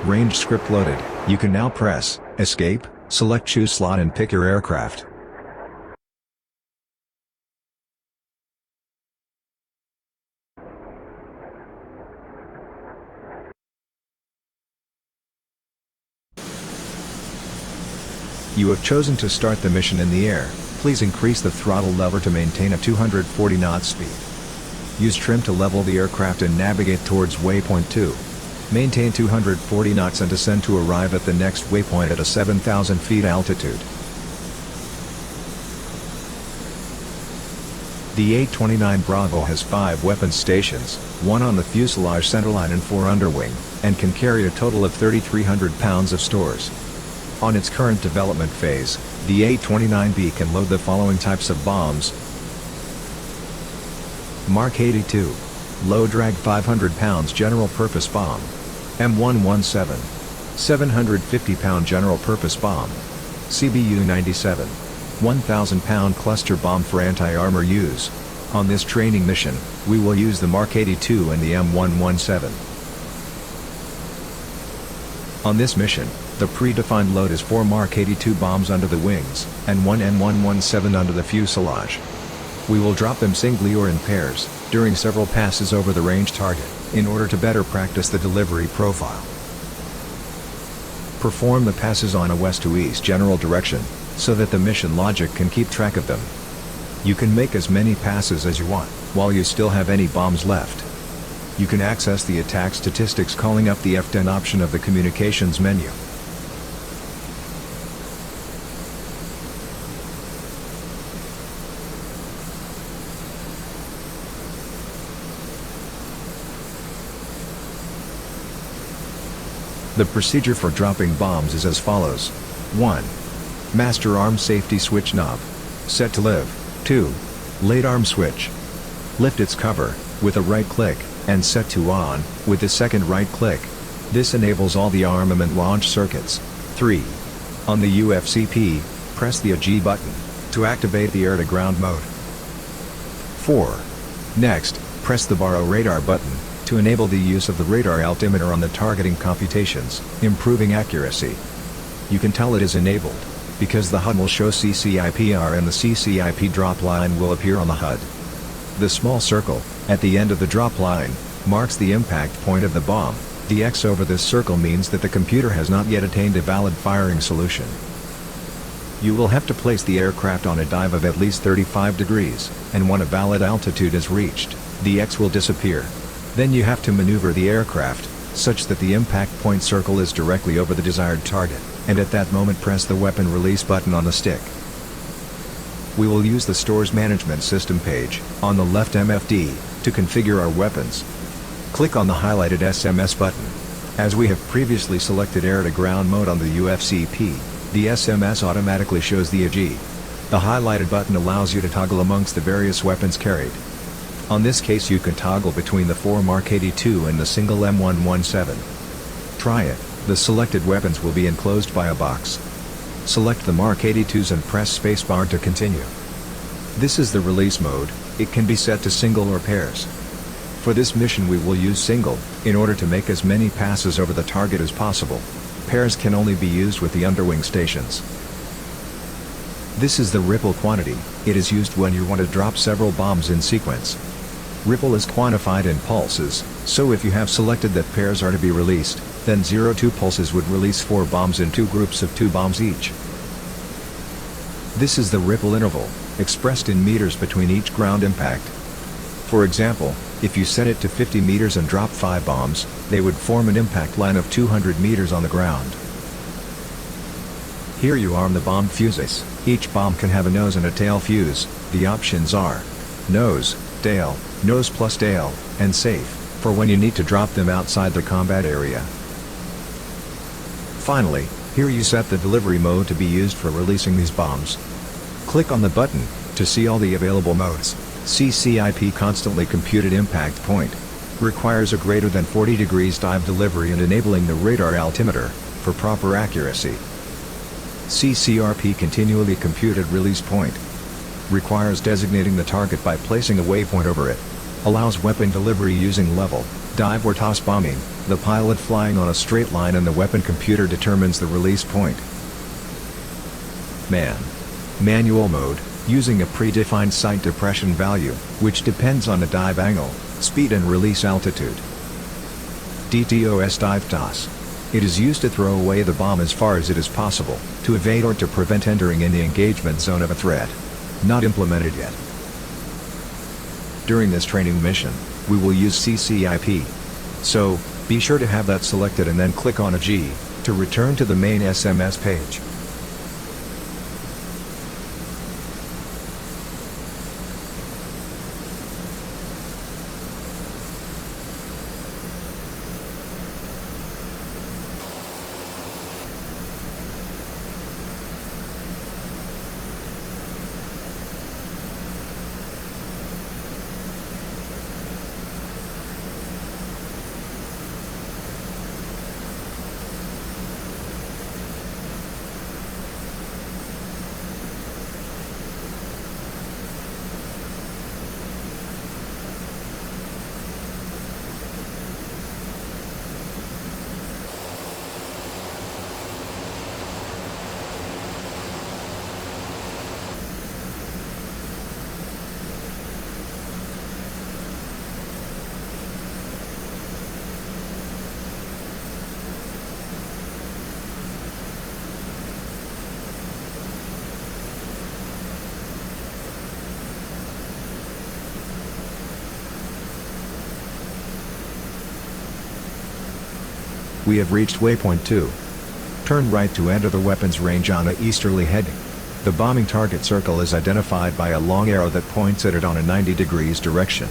Range script loaded. You can now press Escape, select choose slot and pick your aircraft. You have chosen to start the mission in the air. Please increase the throttle lever to maintain a 240 knots speed. Use trim to level the aircraft and navigate towards waypoint 2. Maintain 240 knots and descend to arrive at the next waypoint at a 7,000 feet altitude. The A-29 Bravo has 5 weapons stations, 1 on the fuselage centerline and 4 underwing, and can carry a total of 3,300 pounds of stores. On its current development phase, the A-29B can load the following types of bombs. Mark 82. Low drag 500 pounds general purpose bomb. M117. 750 pound general purpose bomb. CBU-97. 1,000 pound cluster bomb for anti-armor use. On this training mission, we will use the Mark 82 and the M117. On this mission, the predefined load is 4 Mark 82 bombs under the wings, and 1 M117 under the fuselage. We will drop them singly or in pairs, during several passes over the range target, in order to better practice the delivery profile. Perform the passes on a west to east general direction, so that the mission logic can keep track of them. You can make as many passes as you want, while you still have any bombs left. You can access the attack statistics calling up the F10 option of the communications menu. The procedure for dropping bombs is as follows. 1. Master arm safety switch knob. Set to live. 2. Late arm switch. Lift its cover, with a right click, and set to on, with the second right click. This enables all the armament launch circuits. 3. On the UFCP, press the AG button, to activate the air-to-ground mode. 4. Next, press the Baro radar button, to enable the use of the radar altimeter on the targeting computations, improving accuracy. You can tell it is enabled, because the HUD will show CCIPR and the CCIP drop line will appear on the HUD. The small circle, at the end of the drop line, marks the impact point of the bomb. The X over this circle means that the computer has not yet attained a valid firing solution. You will have to place the aircraft on a dive of at least 35 degrees, and when a valid altitude is reached, the X will disappear. Then you have to maneuver the aircraft, such that the impact point circle is directly over the desired target, and at that moment press the weapon release button on the stick. We will use the Stores Management System page, on the left MFD, to configure our weapons. Click on the highlighted SMS button. As we have previously selected air-to-ground mode on the UFCP, the SMS automatically shows the AG. The highlighted button allows you to toggle amongst the various weapons carried. On this case you can toggle between the 4 Mark 82 and the single M117. Try it. The selected weapons will be enclosed by a box. Select the Mark 82s and press spacebar to continue. This is the release mode. It can be set to single or pairs. For this mission we will use single, in order to make as many passes over the target as possible. Pairs can only be used with the underwing stations. This is the ripple quantity. It is used when you want to drop several bombs in sequence. Ripple is quantified in pulses, so if you have selected that pairs are to be released, then 0-2 pulses would release 4 bombs in 2 groups of 2 bombs each. This is the ripple interval, expressed in meters between each ground impact. For example, if you set it to 50 meters and drop 5 bombs, they would form an impact line of 200 meters on the ground. Here you arm the bomb fuses. Each bomb can have a nose and a tail fuse. The options are nose, tail, nose plus tail, and safe, for when you need to drop them outside the combat area. Finally, here you set the delivery mode to be used for releasing these bombs. Click on the button to see all the available modes. CCIP constantly computed impact point requires a greater than 40 degrees dive delivery and enabling the radar altimeter for proper accuracy. CCRP continually computed release point requires designating the target by placing a waypoint over it. Allows weapon delivery using level, Dive or toss bombing, the pilot flying on a straight line and the weapon computer determines the release point. Manual mode, using a predefined sight depression value, which depends on the dive angle, speed and release altitude. DTOS dive toss. It is used to throw away the bomb as far as it is possible, to evade or to prevent entering in the engagement zone of a threat. Not implemented yet. During this training mission, we will use CCIP. So, be sure to have that selected and then click on a G, to return to the main SMS page. We have reached waypoint 2. Turn right to enter the weapons range on a easterly heading. The bombing target circle is identified by a long arrow that points at it on a 90 degrees direction.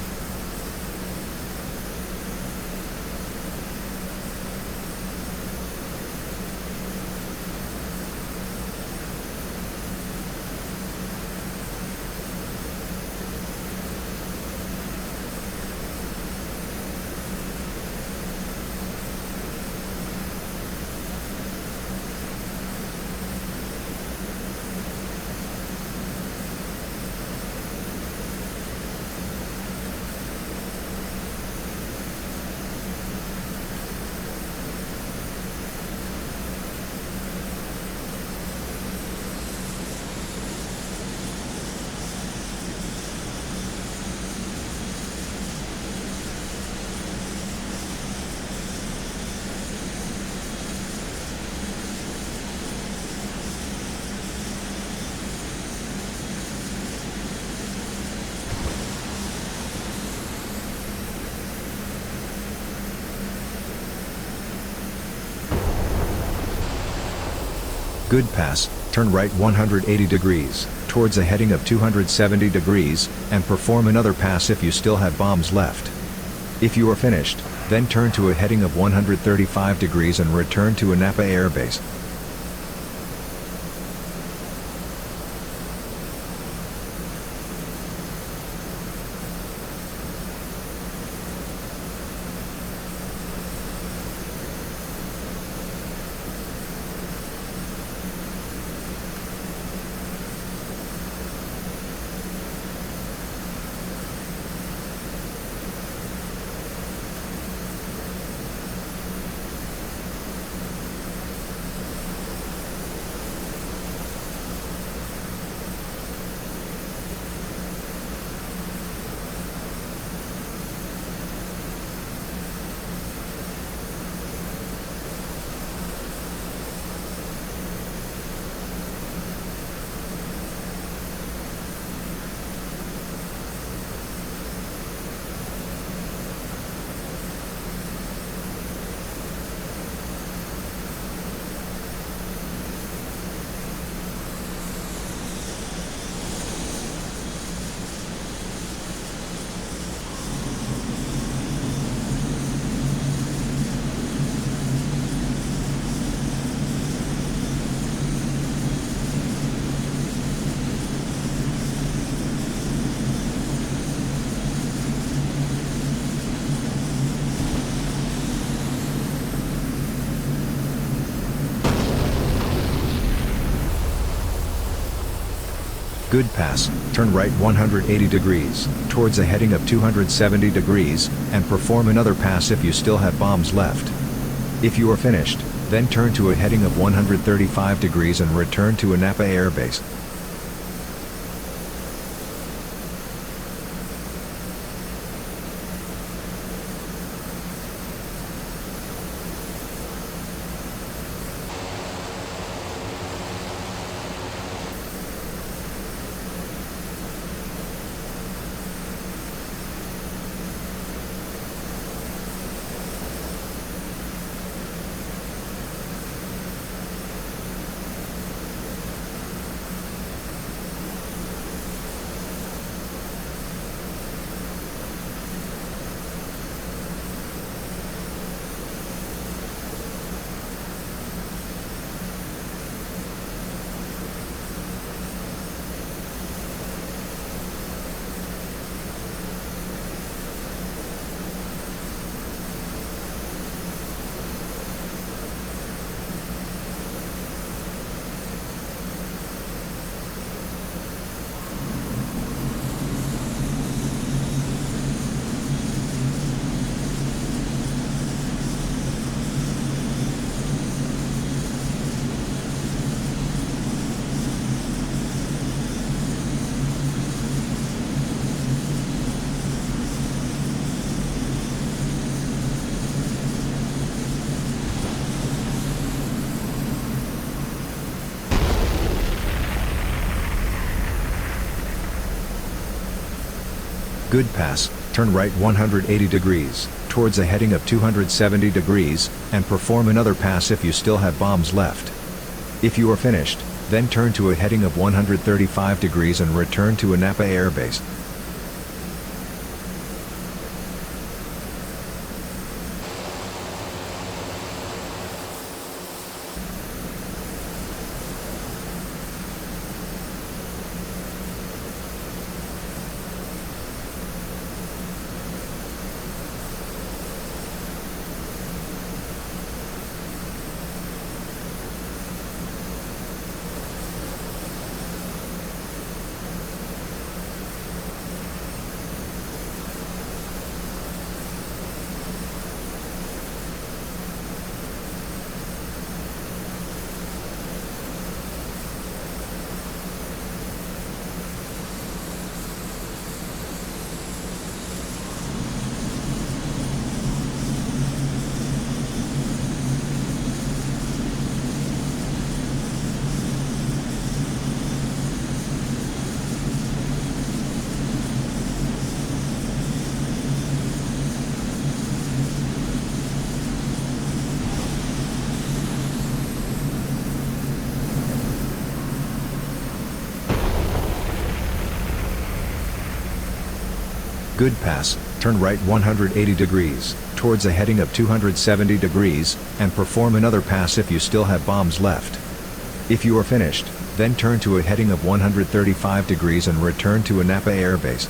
Good pass, turn right 180 degrees, towards a heading of 270 degrees, and perform another pass if you still have bombs left. If you are finished, then turn to a heading of 135 degrees and return to Anapa Air Base. Good pass, turn right 180 degrees, towards a heading of 270 degrees, and perform another pass if you still have bombs left. If you are finished, then turn to a heading of 135 degrees and return to Anapa Air Base. Good pass, turn right 180 degrees, towards a heading of 270 degrees, and perform another pass if you still have bombs left. If you are finished, then turn to a heading of 135 degrees and return to Anapa Air Base. Good pass, turn right 180 degrees, towards a heading of 270 degrees, and perform another pass if you still have bombs left. If you are finished, then turn to a heading of 135 degrees and return to Anapa Air Base.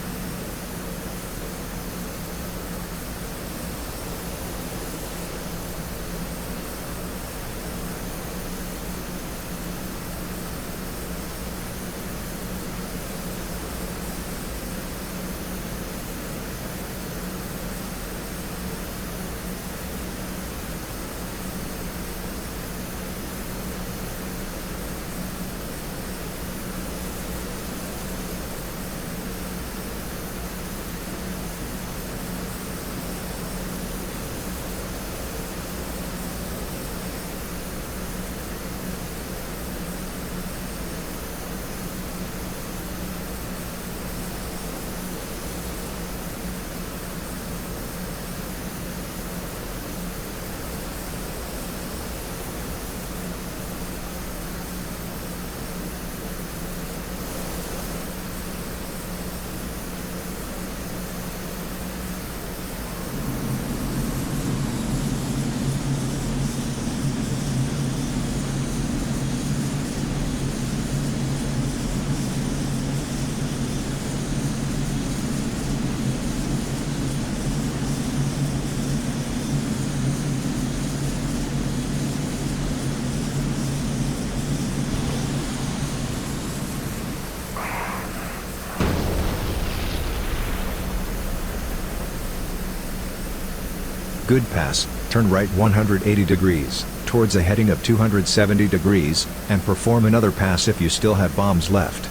Good pass, turn right 180 degrees, towards a heading of 270 degrees, and perform another pass if you still have bombs left.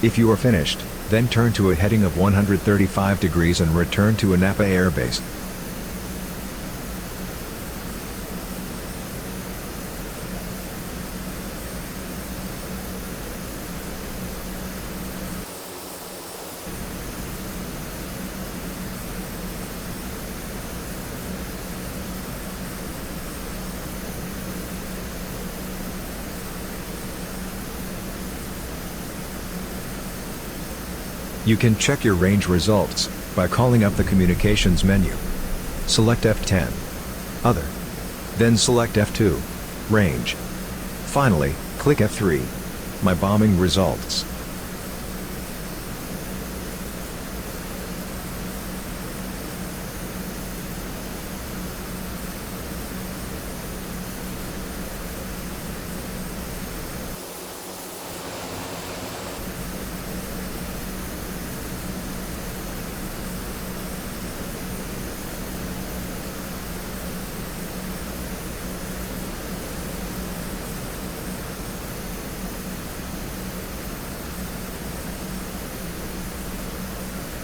If you are finished, then turn to a heading of 135 degrees and return to Napa Air Base. You can check your range results by calling up the communications menu. Select F10. Other. Then select F2. Range. Finally, click F3. My bombing results.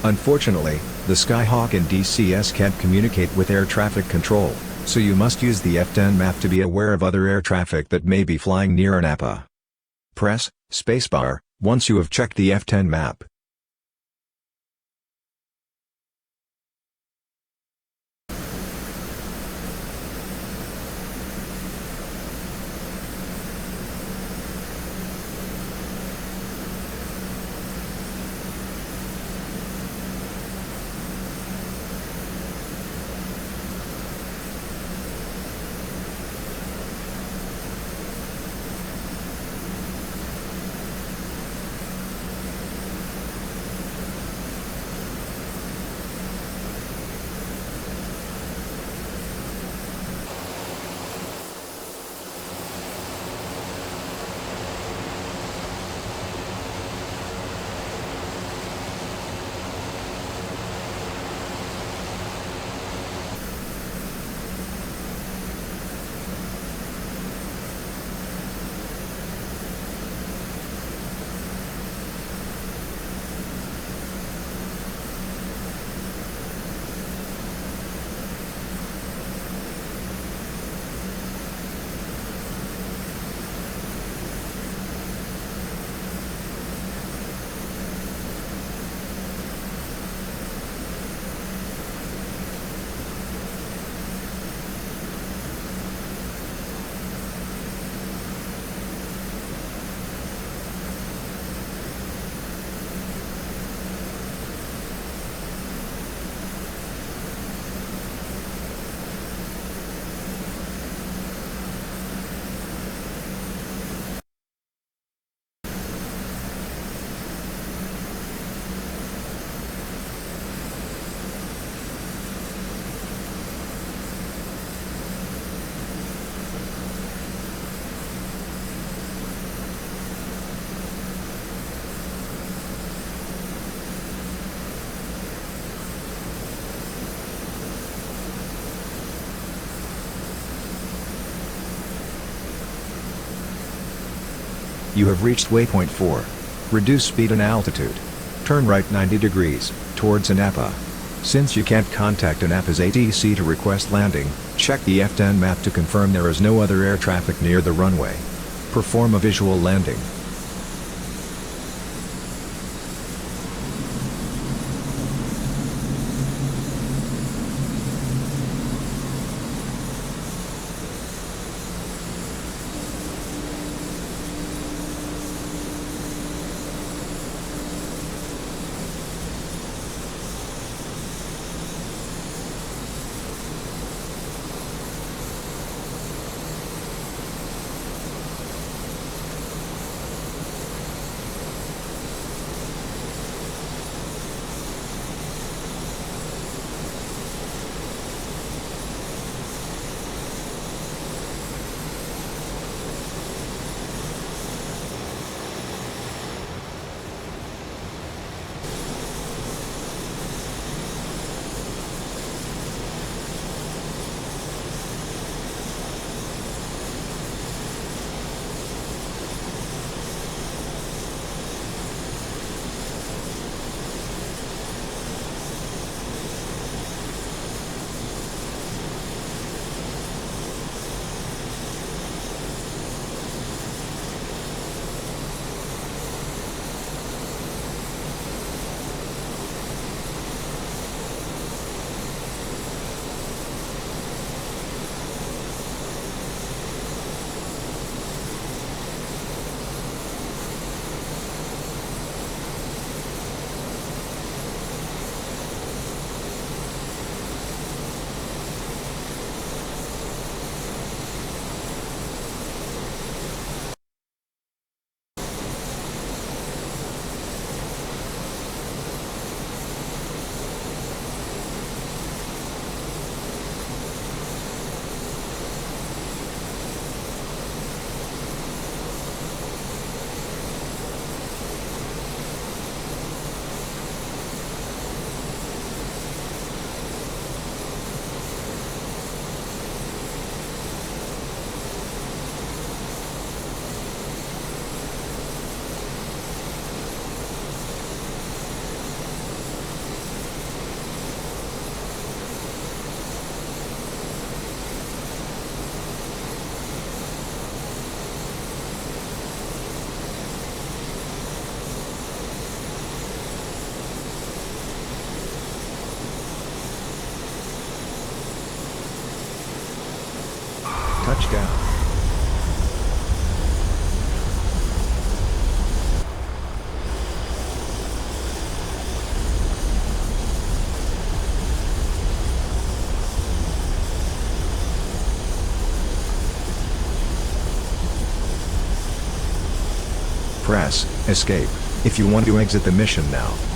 Unfortunately, the Skyhawk and DCS can't communicate with air traffic control, so you must use the F10 map to be aware of other air traffic that may be flying near Napa. Press spacebar once you have checked the F10 map. You have reached waypoint 4. Reduce speed and altitude. Turn right 90 degrees, towards Napa. Since you can't contact Napa's ATC to request landing, check the F10 map to confirm there is no other air traffic near the runway. Perform a visual landing. Touchdown. Press Escape if you want to exit the mission now.